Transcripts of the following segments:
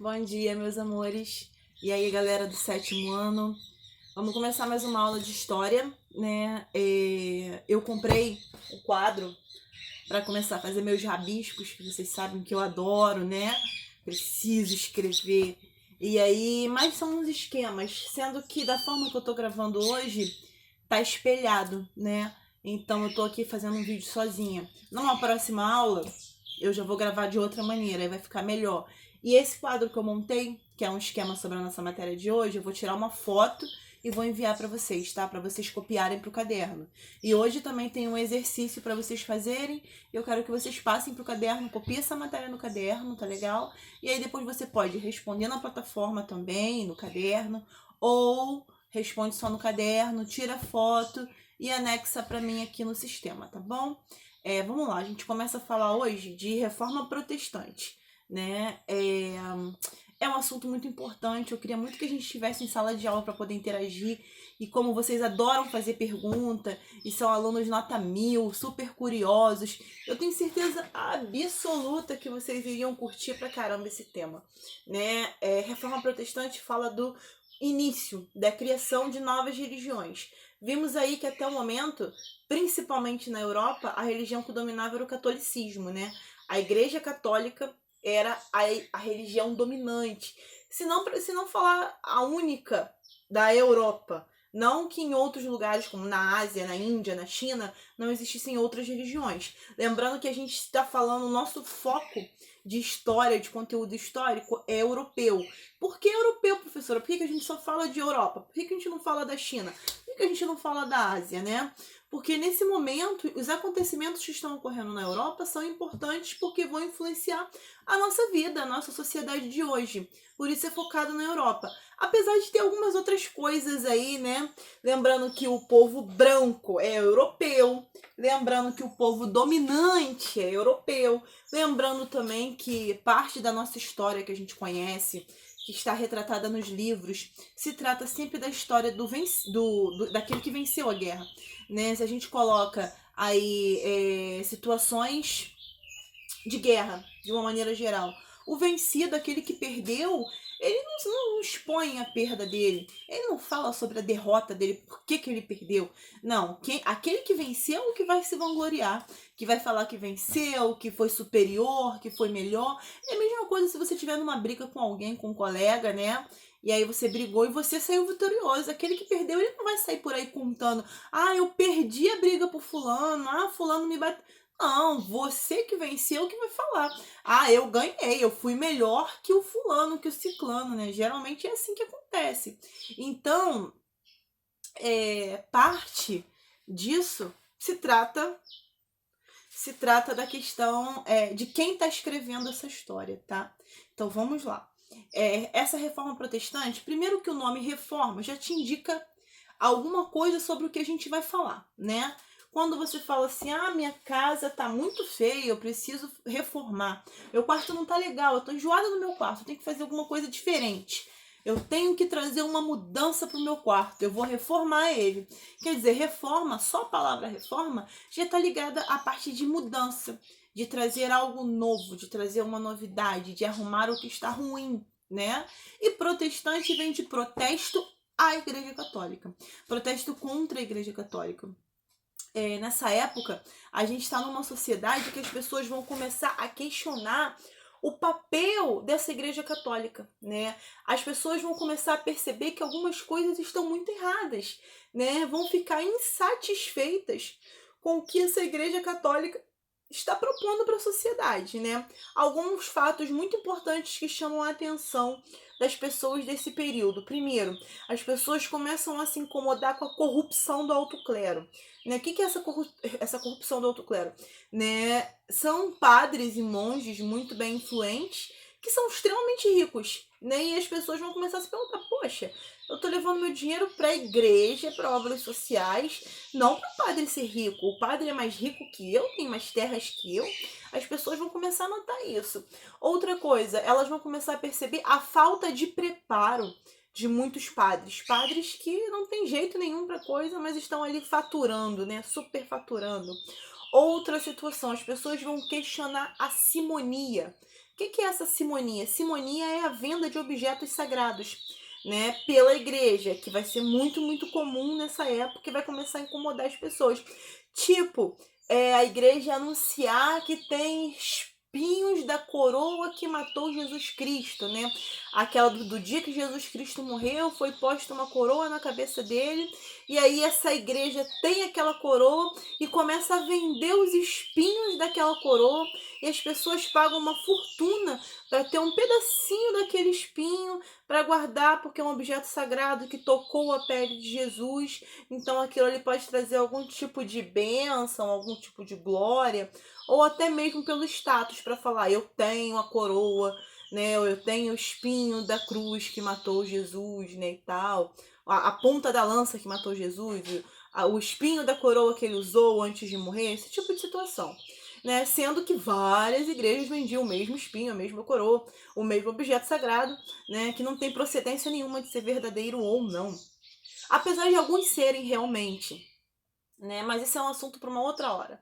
Bom dia, meus amores. E aí, galera do 7º ano. Vamos começar mais uma aula de história, né? Eu comprei um quadro para começar a fazer meus rabiscos, que vocês sabem que eu adoro, né? Preciso escrever. E aí, mas são uns esquemas, sendo que da forma que eu tô gravando hoje, tá espelhado, né? Então eu tô aqui fazendo um vídeo sozinha. Numa próxima aula, eu já vou gravar de outra maneira, aí vai ficar melhor. E esse quadro que eu montei, que é um esquema sobre a nossa matéria de hoje, eu vou tirar uma foto e vou enviar para vocês, tá? Para vocês copiarem pro caderno. E hoje também tem um exercício para vocês fazerem. Eu quero que vocês passem pro caderno, copiem essa matéria no caderno, tá legal? E aí depois você pode responder na plataforma também, no caderno, ou responde só no caderno, tira foto e anexa para mim aqui no sistema, tá bom? Vamos lá, a gente começa a falar hoje de reforma protestante, né? É um assunto muito importante. Eu queria muito que a gente estivesse em sala de aula para poder interagir. E como vocês adoram fazer pergunta e são alunos nota 1000, super curiosos, eu tenho certeza absoluta que vocês iriam curtir pra caramba esse tema, né? Reforma protestante fala do início da criação de novas religiões. Vimos aí que até o momento, principalmente na Europa, a religião que dominava era o catolicismo, né? A Igreja Católica era a religião dominante. Se não falar a única da Europa. Não que em outros lugares, como na Ásia, na Índia, na China, não existissem outras religiões. Lembrando que a gente está falando, o nosso foco de história, de conteúdo histórico, é europeu. Por que europeu, professora? Por que a gente só fala de Europa? Por que a gente não fala da China? Por que a gente não fala da Ásia, né? Porque nesse momento, os acontecimentos que estão ocorrendo na Europa são importantes porque vão influenciar a nossa vida, a nossa sociedade de hoje. Por isso é focado na Europa. Apesar de ter algumas outras coisas aí, né? Lembrando que o povo branco é europeu. Lembrando que o povo dominante é europeu. Lembrando também que parte da nossa história que a gente conhece, que está retratada nos livros, se trata sempre da história daquele que venceu a guerra, né? Se a gente coloca aí situações de guerra, de uma maneira geral, o vencido, aquele que perdeu, ele não expõe a perda dele, ele não fala sobre a derrota dele, por que ele perdeu. Não, aquele que venceu é o que vai se vangloriar, que vai falar que venceu, que foi superior, que foi melhor. É a mesma coisa se você estiver numa briga com alguém, com um colega, né? E aí você brigou e você saiu vitorioso. Aquele que perdeu, ele não vai sair por aí contando: ah, eu perdi a briga por fulano, ah, fulano me bateu. Não, você que venceu que vai falar: ah, eu ganhei, eu fui melhor que o fulano, que o ciclano, né? Geralmente é assim que acontece. Então, parte disso se trata da questão de quem está escrevendo essa história, tá? Então vamos lá. Essa reforma protestante, primeiro que o nome reforma já te indica alguma coisa sobre o que a gente vai falar, né? Quando você fala assim: ah, minha casa tá muito feia, eu preciso reformar. Meu quarto não tá legal, eu tô enjoada no meu quarto, eu tenho que fazer alguma coisa diferente. Eu tenho que trazer uma mudança pro meu quarto, eu vou reformar ele. Quer dizer, reforma, só a palavra reforma, já tá ligada à parte de mudança, de trazer algo novo, de trazer uma novidade, de arrumar o que está ruim, né? E protestante vem de protesto à Igreja Católica. Protesto contra a Igreja Católica. Nessa época, a gente está numa sociedade que as pessoas vão começar a questionar o papel dessa Igreja Católica, né? As pessoas vão começar a perceber que algumas coisas estão muito erradas, né? Vão ficar insatisfeitas com o que essa Igreja Católica está propondo para a sociedade, né? Alguns fatos muito importantes que chamam a atenção das pessoas desse período. Primeiro, as pessoas começam a se incomodar com a corrupção do alto clero. Né? O que é essa corrupção do alto clero? Né? São padres e monges muito bem influentes que são extremamente ricos. Né? E as pessoas vão começar a se perguntar: poxa, eu tô levando meu dinheiro para a igreja, para obras sociais, não para o padre ser rico. O padre é mais rico que eu, tem mais terras que eu. As pessoas vão começar a notar isso. Outra coisa, elas vão começar a perceber a falta de preparo de muitos padres. Padres que não tem jeito nenhum para coisa, mas estão ali faturando, né? Superfaturando. Outra situação, as pessoas vão questionar a simonia. O que é essa simonia? Simonia é a venda de objetos sagrados, né, pela igreja, que vai ser muito, muito comum nessa época e vai começar a incomodar as pessoas. Tipo, a igreja anunciar que tem espinhos da coroa que matou Jesus Cristo, né? Aquela do dia que Jesus Cristo morreu, foi posta uma coroa na cabeça dele, e aí essa igreja tem aquela coroa e começa a vender os espinhos daquela coroa, e as pessoas pagam uma fortuna para ter um pedacinho daquele espinho para guardar, porque é um objeto sagrado que tocou a pele de Jesus. Então aquilo ali pode trazer algum tipo de bênção, algum tipo de glória, ou até mesmo pelo status, para falar, eu tenho a coroa, né? Eu tenho o espinho da cruz que matou Jesus, né, e tal. A ponta da lança que matou Jesus, o espinho da coroa que ele usou antes de morrer, esse tipo de situação. Né? Sendo que várias igrejas vendiam o mesmo espinho, a mesma coroa, o mesmo objeto sagrado, né? Que não tem procedência nenhuma de ser verdadeiro ou não. Apesar de alguns serem realmente, né? Mas esse é um assunto para uma outra hora.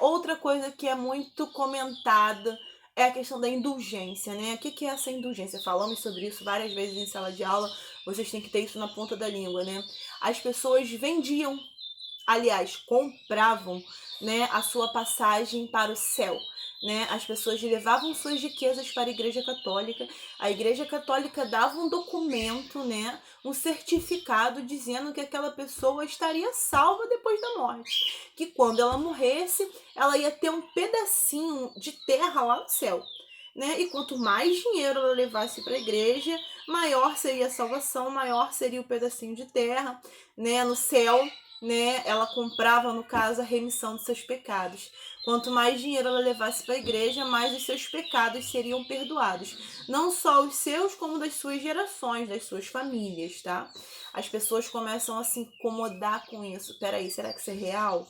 Outra coisa que é muito comentada é a questão da indulgência, né? O que é essa indulgência? Falamos sobre isso várias vezes em sala de aula, vocês têm que ter isso na ponta da língua, né? As pessoas vendiam, aliás, compravam, né, a sua passagem para o céu. Né? As pessoas levavam suas riquezas para a Igreja Católica. A Igreja Católica dava um documento, né, um certificado dizendo que aquela pessoa estaria salva depois da morte. Que quando ela morresse, ela ia ter um pedacinho de terra lá no céu. Né? E quanto mais dinheiro ela levasse para a igreja, maior seria a salvação, maior seria o pedacinho de terra, né, no céu. Né, ela comprava, no caso, a remissão de seus pecados. Quanto mais dinheiro ela levasse para a igreja, mais os seus pecados seriam perdoados. Não só os seus, como das suas gerações, das suas famílias, tá? As pessoas começam a se incomodar com isso. Peraí, será que isso é real?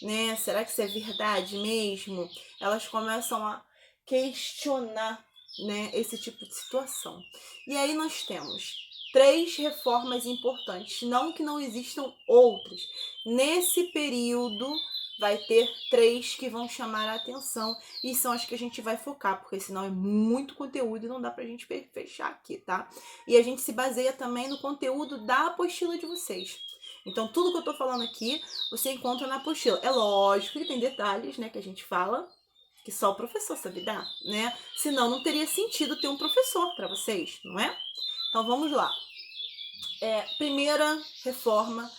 Né? Será que isso é verdade mesmo? Elas começam a questionar, né, esse tipo de situação. E aí nós temos 3 reformas importantes, não que não existam outras. Nesse período vai ter 3 que vão chamar a atenção e são as que a gente vai focar, porque senão é muito conteúdo e não dá pra gente fechar aqui, tá? E a gente se baseia também no conteúdo da apostila de vocês. Então tudo que eu tô falando aqui, você encontra na apostila. É lógico que tem detalhes, né, que a gente fala, que só o professor sabe dar, né? Senão não teria sentido ter um professor para vocês, não é? Então vamos lá. Primeira reforma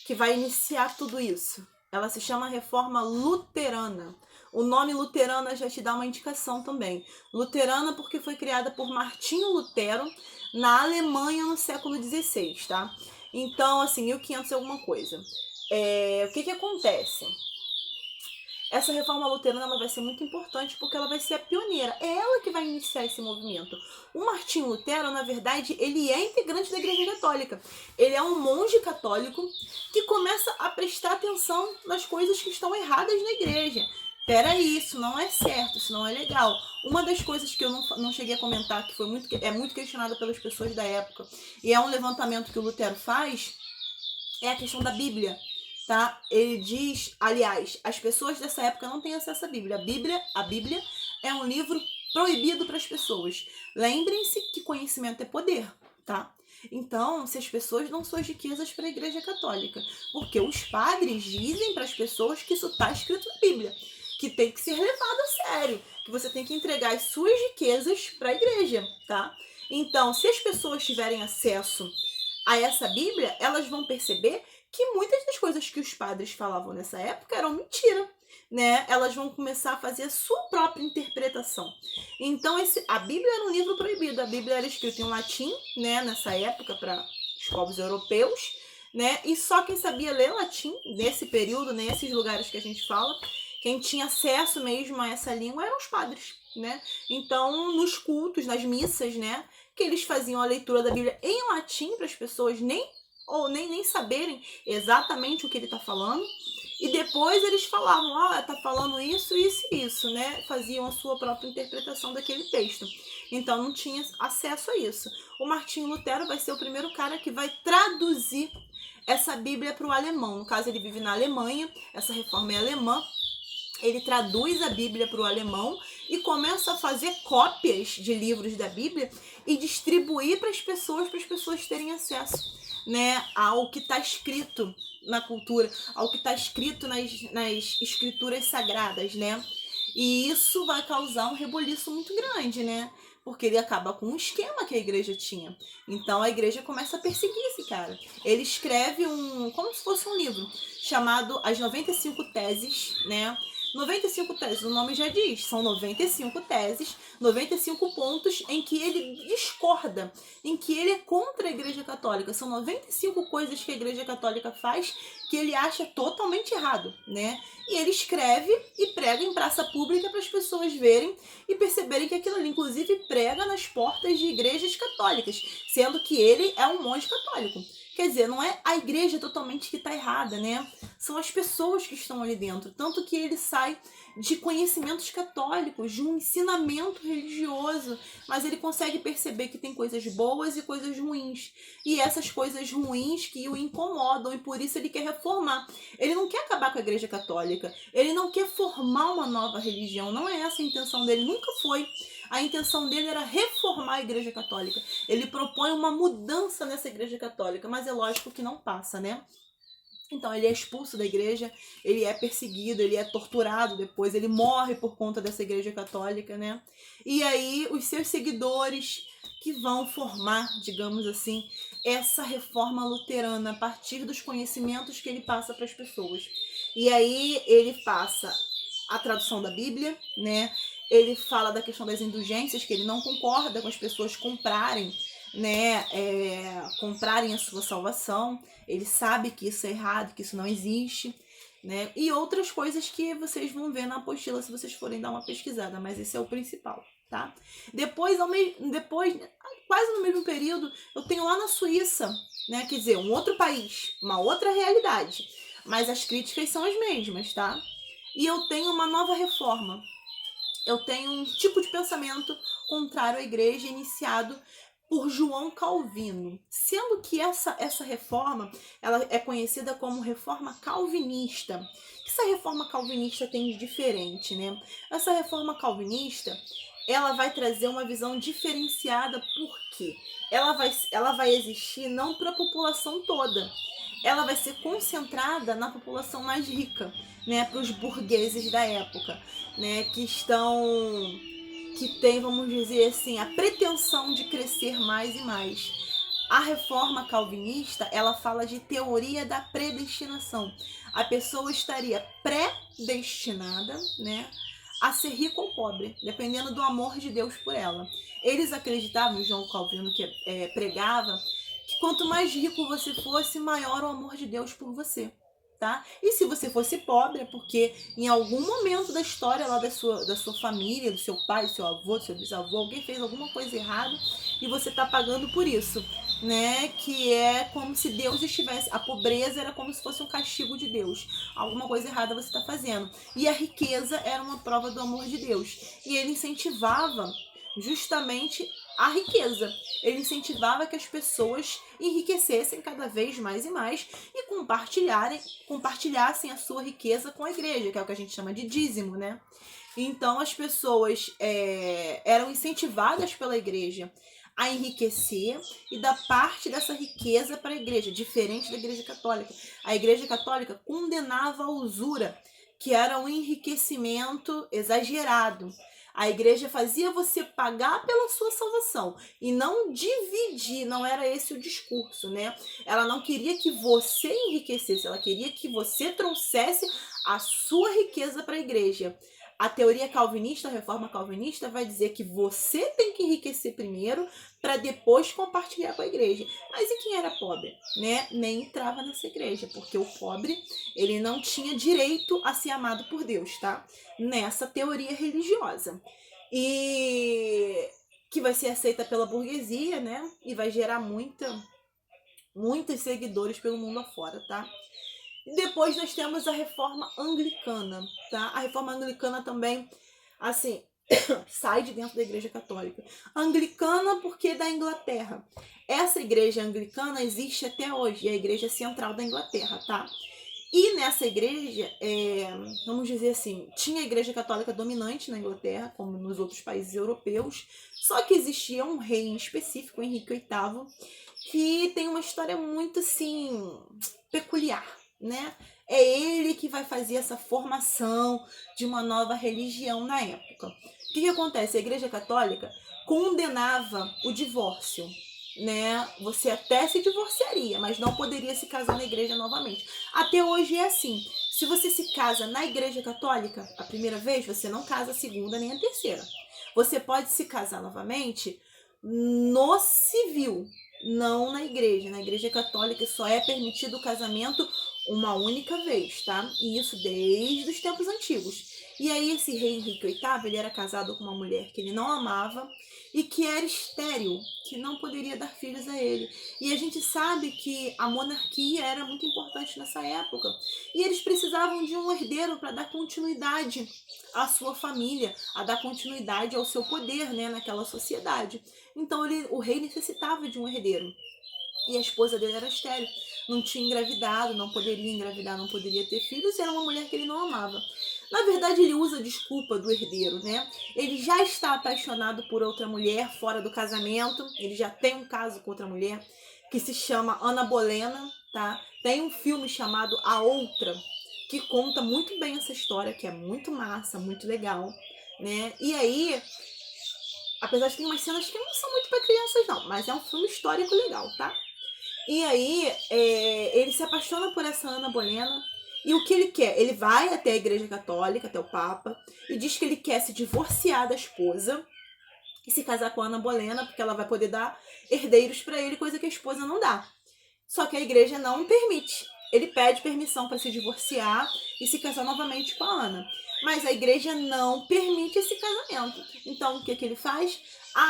que vai iniciar tudo isso. Ela se chama Reforma Luterana. O nome Luterana já te dá uma indicação também. Luterana porque foi criada por Martinho Lutero na Alemanha no século XVI, tá? Então, assim, 1500 e alguma coisa. O que acontece? Essa reforma luterana ela vai ser muito importante porque ela vai ser a pioneira. É ela que vai iniciar esse movimento. O Martinho Lutero, na verdade, ele é integrante da Igreja Católica. Ele é um monge católico que começa a prestar atenção nas coisas que estão erradas na igreja. Peraí, isso não é certo, isso não é legal. Uma das coisas que eu não cheguei a comentar, que é muito questionada pelas pessoas da época, e é um levantamento que o Lutero faz, é a questão da Bíblia. Tá? Ele diz, aliás, as pessoas dessa época não têm acesso à Bíblia. A Bíblia é um livro proibido para as pessoas. Lembrem-se que conhecimento é poder, tá? Então, se as pessoas dão suas riquezas para a Igreja Católica, porque os padres dizem para as pessoas que isso está escrito na Bíblia, que tem que ser levado a sério, que você tem que entregar as suas riquezas para a igreja, tá? Então, se as pessoas tiverem acesso a essa Bíblia, elas vão perceber que muitas das coisas que os padres falavam nessa época eram mentira, né? Elas vão começar a fazer a sua própria interpretação. Então, a Bíblia era um livro proibido. A Bíblia era escrita em latim, né? Nessa época, para os povos europeus, né? E só quem sabia ler latim, nesse período, nesses lugares que a gente fala, quem tinha acesso mesmo a essa língua eram os padres, né? Então, nos cultos, nas missas, né? Que eles faziam a leitura da Bíblia em latim para as pessoas nem saberem exatamente o que ele está falando, e depois eles falavam, tá falando isso, isso e isso, né? Faziam a sua própria interpretação daquele texto. Então não tinha acesso a isso. O Martinho Lutero vai ser o primeiro cara que vai traduzir essa Bíblia para o alemão. No caso, ele vive na Alemanha, essa reforma é alemã, ele traduz a Bíblia para o alemão e começa a fazer cópias de livros da Bíblia e distribuir para as pessoas terem acesso, né, ao que está escrito na cultura, ao que está escrito nas escrituras sagradas, né? E isso vai causar um reboliço muito grande, né? Porque ele acaba com um esquema que a igreja tinha. Então a igreja começa a perseguir esse cara. Ele escreve como se fosse um livro, chamado As 95 Teses, né? 95 teses, o nome já diz, são 95 teses, 95 pontos em que ele discorda, em que ele é contra a Igreja Católica. São 95 coisas que a Igreja Católica faz que ele acha totalmente errado, né? E ele escreve e prega em praça pública para as pessoas verem e perceberem que aquilo ali, inclusive, prega nas portas de igrejas católicas, sendo que ele é um monge católico. Quer dizer, não é a igreja totalmente que está errada, né? São as pessoas que estão ali dentro. Tanto que ele sai de conhecimentos católicos, de um ensinamento religioso, mas ele consegue perceber que tem coisas boas e coisas ruins. E essas coisas ruins que o incomodam, e por isso ele quer reformar. Ele não quer acabar com a igreja católica, ele não quer formar uma nova religião, não é essa a intenção dele, nunca foi. A intenção dele era reformar a igreja católica. Ele propõe uma mudança nessa igreja católica, mas é lógico que não passa, né? Então ele é expulso da igreja, ele é perseguido, ele é torturado depois, ele morre por conta dessa igreja católica, né? E aí os seus seguidores que vão formar, digamos assim, essa reforma luterana a partir dos conhecimentos que ele passa para as pessoas. E aí ele passa a tradução da Bíblia, né? Ele fala da questão das indulgências, que ele não concorda com as pessoas comprarem, né, comprarem a sua salvação. Ele sabe que isso é errado, que isso não existe, né? E outras coisas que vocês vão ver na apostila se vocês forem dar uma pesquisada, mas esse é o principal, tá? Depois, quase no mesmo período, eu tenho lá na Suíça, né, quer dizer, um outro país, uma outra realidade, mas as críticas são as mesmas, tá? E eu tenho uma nova reforma. Eu tenho um tipo de pensamento contrário à igreja iniciado por João Calvino, sendo que essa reforma ela é conhecida como reforma calvinista. O que essa reforma calvinista tem de diferente, né? Essa reforma calvinista ela vai trazer uma visão diferenciada, porque ela vai existir não para a população toda, ela vai ser concentrada na população mais rica, né, para os burgueses da época, né, que tem, vamos dizer assim, a pretensão de crescer mais e mais. A reforma calvinista, ela fala de teoria da predestinação. A pessoa estaria predestinada, né, a ser rico ou pobre, dependendo do amor de Deus por ela. Eles acreditavam, João Calvino que pregava, que quanto mais rico você fosse, maior o amor de Deus por você. Tá? E se você fosse pobre, é porque em algum momento da história lá da sua família, do seu pai, do seu avô, do seu bisavô, alguém fez alguma coisa errada e você está pagando por isso, né? Que é como se Deus estivesse... A pobreza era como se fosse um castigo de Deus. Alguma coisa errada você está fazendo. E a riqueza era uma prova do amor de Deus. E ele incentivava justamente a riqueza. Ele incentivava que as pessoas enriquecessem cada vez mais e mais e compartilhassem a sua riqueza com a igreja, que é o que a gente chama de dízimo, né? Então as pessoas eram incentivadas pela igreja a enriquecer e dar parte dessa riqueza para a igreja, diferente da igreja católica. A igreja católica condenava a usura, que era um enriquecimento exagerado. A igreja fazia você pagar pela sua salvação e não dividir, não era esse o discurso, né? Ela não queria que você enriquecesse, ela queria que você trouxesse a sua riqueza para a igreja. A teoria calvinista, a reforma calvinista, vai dizer que você tem que enriquecer primeiro para depois compartilhar com a igreja. Mas e quem era pobre, né? Nem entrava nessa igreja, porque o pobre, ele não tinha direito a ser amado por Deus, tá? Nessa teoria religiosa. E que vai ser aceita pela burguesia, né? E vai gerar muitos seguidores pelo mundo afora, tá? Depois nós temos a reforma anglicana, tá? A reforma anglicana também, assim, sai de dentro da igreja católica. Anglicana porque é da Inglaterra. Essa igreja anglicana existe até hoje, é a igreja central da Inglaterra, tá? E nessa igreja, vamos dizer assim, tinha a igreja católica dominante na Inglaterra, como nos outros países europeus, só que existia um rei em específico, Henrique VIII, que tem uma história muito assim peculiar, né? É ele que vai fazer essa formação de uma nova religião na época. O que acontece? A igreja católica condenava o divórcio, né? Você até se divorciaria, mas não poderia se casar na igreja novamente. Até hoje é assim. Se você se casa na igreja católica a primeira vez, você não casa a segunda nem a terceira. Você pode se casar novamente no civil, não na igreja. Na igreja católica só é permitido o casamento uma única vez, tá? E isso desde os tempos antigos. E aí esse rei Henrique VIII, ele era casado com uma mulher que ele não amava e que era estéril, que não poderia dar filhos a ele. E a gente sabe que a monarquia era muito importante nessa época. E eles precisavam de um herdeiro para dar continuidade à sua família, a dar continuidade ao seu poder, né, naquela sociedade. Então o rei necessitava de um herdeiro. E a esposa dele era estéril, não tinha engravidado, não poderia engravidar, não poderia ter filhos, e era uma mulher que ele não amava. Na verdade, ele usa a desculpa do herdeiro, né? Ele já está apaixonado por outra mulher fora do casamento, ele já tem um caso com outra mulher, que se chama Ana Bolena, tá? Tem um filme chamado A Outra, que conta muito bem essa história, que é muito massa, muito legal, né? E aí, apesar de ter umas cenas que não são muito para crianças não, mas é um filme histórico legal, tá? E aí, ele se apaixona por essa Ana Bolena. E o que ele quer? Ele vai até a igreja católica, até o Papa, e diz que ele quer se divorciar da esposa e se casar com a Ana Bolena, porque ela vai poder dar herdeiros para ele, coisa que a esposa não dá. Só que a igreja não permite. Ele pede permissão para se divorciar e se casar novamente com a Ana. Mas a igreja não permite esse casamento. Então, o que ele faz?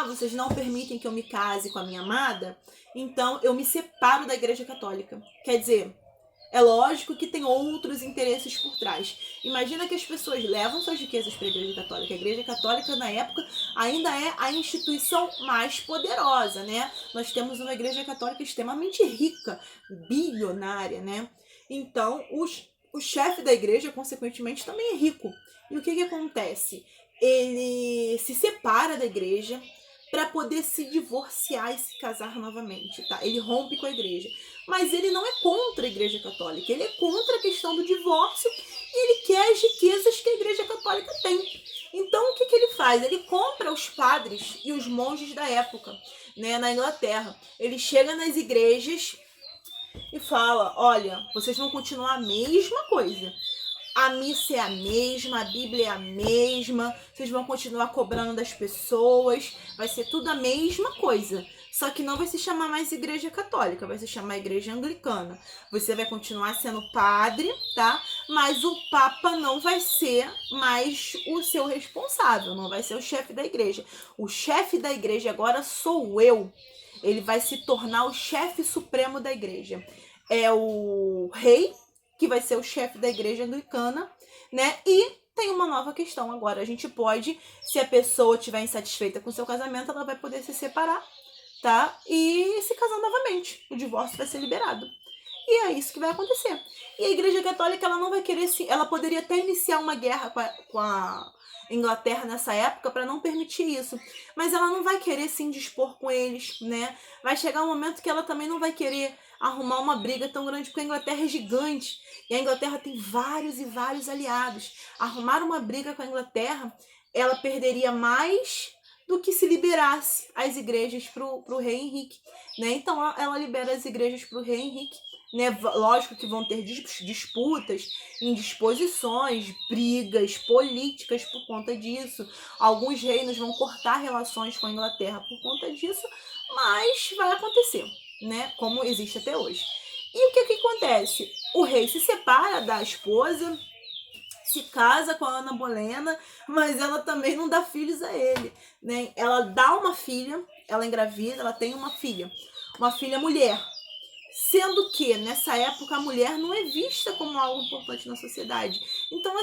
Vocês não permitem que eu me case com a minha amada? Então, eu me separo da igreja católica. Quer dizer, é lógico que tem outros interesses por trás. Imagina que as pessoas levam suas riquezas para a igreja católica. A igreja católica, na época, ainda é a instituição mais poderosa, né? Nós temos uma igreja católica extremamente rica, bilionária, né? Então, o chefe da igreja, consequentemente, também é rico. E o que acontece? Ele se separa da igreja para poder se divorciar e se casar novamente, tá? Ele rompe com a igreja. Mas ele não é contra a igreja católica, ele é contra a questão do divórcio e ele quer as riquezas que a igreja católica tem. Então, o que ele faz? Ele compra os padres e os monges da época, né, na Inglaterra. Ele chega nas igrejas e fala, olha, vocês vão continuar a mesma coisa. A missa é a mesma, a Bíblia é a mesma, vocês vão continuar cobrando das pessoas, vai ser tudo a mesma coisa. Só que não vai se chamar mais igreja católica, vai se chamar igreja anglicana. Você vai continuar sendo padre, tá? Mas o papa não vai ser mais o seu responsável, não vai ser o chefe da igreja. O chefe da igreja agora sou eu. Ele vai se tornar o chefe supremo da igreja. É o rei, que vai ser o chefe da igreja anglicana, né? E tem uma nova questão agora. A gente pode, se a pessoa estiver insatisfeita com o seu casamento, ela vai poder se separar, tá? E se casar novamente. O divórcio vai ser liberado. E é isso que vai acontecer. E a igreja católica, ela não vai querer se... Ela poderia até iniciar uma guerra com a Inglaterra nessa época para não permitir isso. Mas ela não vai querer se indispor com eles, né? Vai chegar um momento que ela também não vai querer arrumar uma briga tão grande, porque a Inglaterra é gigante. E a Inglaterra tem vários e vários aliados. Arrumar uma briga com a Inglaterra, ela perderia mais do que se liberasse as igrejas pro rei Henrique, né? Então ela libera as igrejas pro rei Henrique, né? Lógico que vão ter disputas, indisposições, brigas políticas por conta disso. Alguns reinos vão cortar relações com a Inglaterra por conta disso, mas vai acontecer, né? Como existe até hoje. E o que acontece? O rei se separa da esposa, se casa com a Ana Bolena, mas ela também não dá filhos a ele, né? Ela dá uma filha, ela engravida, ela tem uma filha mulher. Sendo que, nessa época, a mulher não é vista como algo importante na sociedade. Então,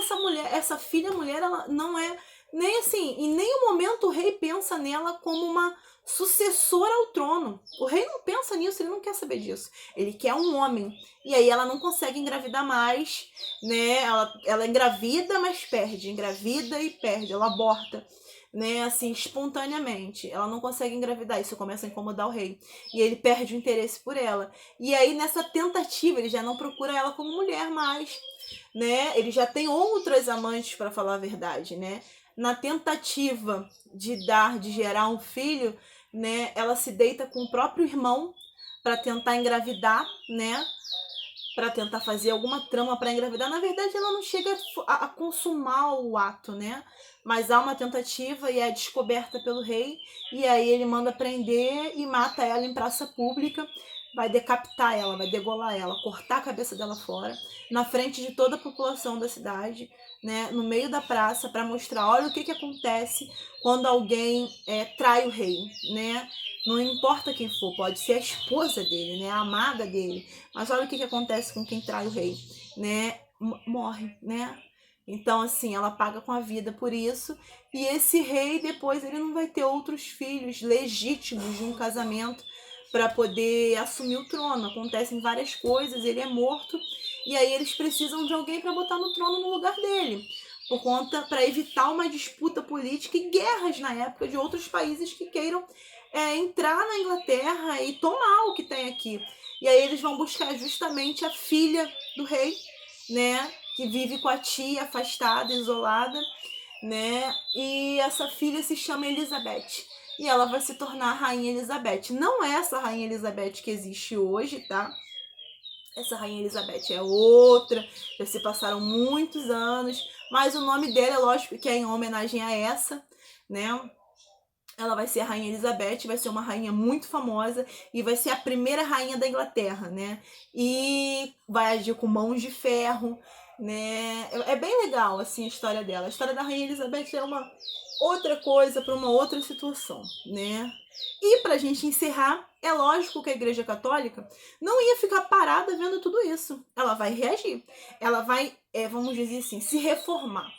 essa filha mulher, ela não é Nem assim, em nenhum momento o rei pensa nela como uma sucessora ao trono. O rei não pensa nisso, ele não quer saber disso. Ele quer um homem. E aí ela não consegue engravidar mais, né? Ela engravida, mas perde. Engravida e perde. Ela aborta, né? Assim, espontaneamente. Ela não consegue engravidar. Isso começa a incomodar o rei. E ele perde o interesse por ela. E aí, nessa tentativa, ele já não procura ela como mulher mais, né? Ele já tem outras amantes, para falar a verdade, né? Na tentativa de gerar um filho, né, ela se deita com o próprio irmão para tentar engravidar, né? Para tentar fazer alguma trama para engravidar. Na verdade, ela não chega a consumar o ato, né? Mas há uma tentativa e é descoberta pelo rei, e aí ele manda prender e mata ela em praça pública. Vai decapitar ela, vai degolar ela, cortar a cabeça dela fora, na frente de toda a população da cidade, né, no meio da praça, para mostrar, olha o que acontece quando alguém trai o rei, né? Não importa quem for, pode ser a esposa dele, né, a amada dele, mas olha o que acontece com quem trai o rei, né? Morre, né? Então, assim, ela paga com a vida por isso. E esse rei, depois, ele não vai ter outros filhos legítimos de um casamento para poder assumir o trono. Acontecem várias coisas, ele é morto. E aí eles precisam de alguém para botar no trono no lugar dele. Por conta, para evitar uma disputa política e guerras na época de outros países que queiram entrar na Inglaterra e tomar o que tem aqui. E aí eles vão buscar justamente a filha do rei, né? Que vive com a tia, afastada, isolada, né? E essa filha se chama Elizabeth. E ela vai se tornar a Rainha Elizabeth. Não é essa Rainha Elizabeth que existe hoje, tá? Essa Rainha Elizabeth é outra. Já se passaram muitos anos. Mas o nome dela, é lógico que é em homenagem a essa, né? Ela vai ser a Rainha Elizabeth, vai ser uma rainha muito famosa e vai ser a primeira rainha da Inglaterra, né? E vai agir com mãos de ferro, né? É bem legal, assim, a história dela. A história da Rainha Elizabeth é uma outra coisa para uma outra situação, né? E pra gente encerrar, é lógico que a Igreja Católica não ia ficar parada vendo tudo isso. Ela vai reagir. Ela vai, vamos dizer assim, se reformar.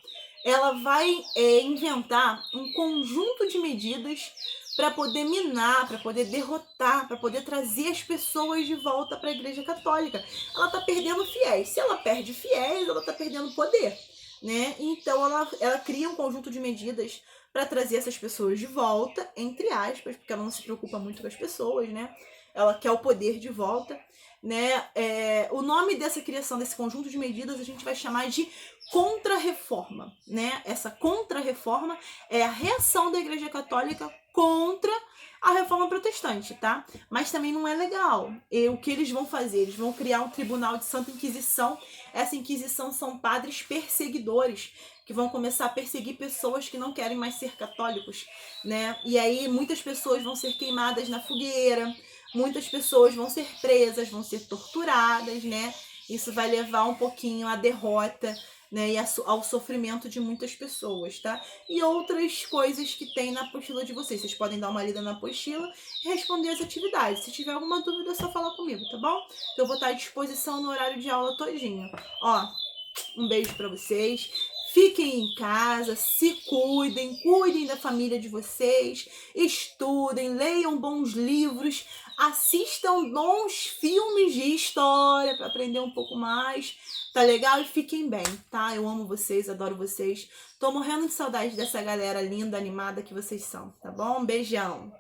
Ela vai inventar um conjunto de medidas para poder minar, para poder derrotar, para poder trazer as pessoas de volta para a Igreja Católica. Ela está perdendo fiéis. Se ela perde fiéis, ela está perdendo poder, né? Então ela cria um conjunto de medidas para trazer essas pessoas de volta, entre aspas, porque ela não se preocupa muito com as pessoas, né? Ela quer o poder de volta, né? O nome dessa criação, desse conjunto de medidas, a gente vai chamar de contra-reforma, né? Essa contra-reforma é a reação da Igreja Católica contra a reforma protestante, tá? Mas também não é legal. E o que eles vão fazer? Eles vão criar um tribunal de Santa Inquisição. Essa Inquisição são padres perseguidores que vão começar a perseguir pessoas que não querem mais ser católicos, né? E aí muitas pessoas vão ser queimadas na fogueira, muitas pessoas vão ser presas, vão ser torturadas, né? Isso vai levar um pouquinho à derrota, né, e ao sofrimento de muitas pessoas, tá? E outras coisas que tem na apostila de vocês. Vocês podem dar uma lida na apostila e responder as atividades. Se tiver alguma dúvida, é só falar comigo, tá bom? Eu vou estar à disposição no horário de aula todinho. Ó, um beijo para vocês. Fiquem em casa, se cuidem, cuidem da família de vocês, estudem, leiam bons livros, assistam bons filmes de história para aprender um pouco mais, tá legal? E fiquem bem, tá? Eu amo vocês, adoro vocês. Tô morrendo de saudade dessa galera linda, animada que vocês são, tá bom? Beijão!